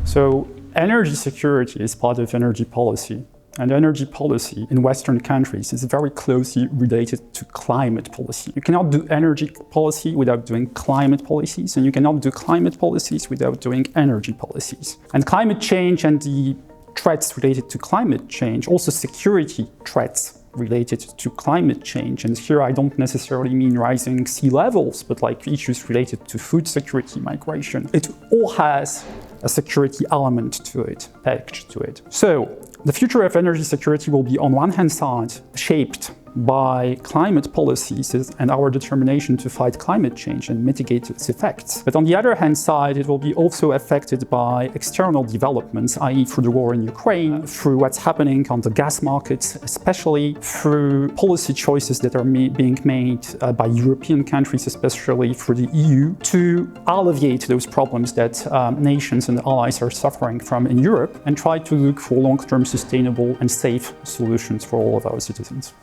So energy security is part of energy policy. And energy policy in Western countries is very closely related to climate policy. You cannot do energy policy without doing climate policies, and you cannot do climate policies without doing energy policies. And climate change and the threats related to climate change, also security threats related to climate change. And here I don't necessarily mean rising sea levels, but like issues related to food security, migration. It all has a security element to it, packaged to it. So the future of energy security will be, on one hand side, shaped by climate policies and our determination to fight climate change and mitigate its effects. But on the other hand side, it will be also affected by external developments, i.e. through the war in Ukraine, through what's happening on the gas markets, especially through policy choices that are being made by European countries, especially through the EU, to alleviate those problems that nations and allies are suffering from in Europe and try to look for long-term sustainable and safe solutions for all of our citizens.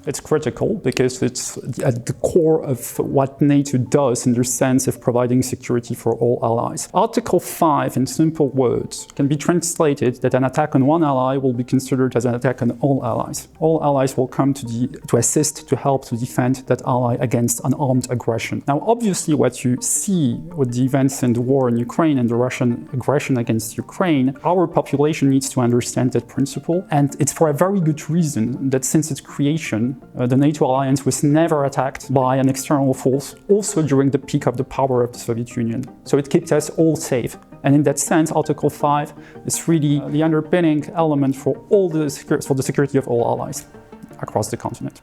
It's critical because it's at the core of what NATO does in the sense of providing security for all allies. Article 5, in simple words, can be translated that an attack on one ally will be considered as an attack on all allies. All allies will come to assist, to help, to defend that ally against an armed aggression. Now, obviously, what you see with the events in the war in Ukraine and the Russian aggression against Ukraine, our population needs to understand that principle, and it's for a very good reason that since its creation, the NATO alliance was never attacked by an external force, also during the peak of the power of the Soviet Union. So it keeps us all safe. And in that sense, Article 5 is really the underpinning element for the security of all allies across the continent.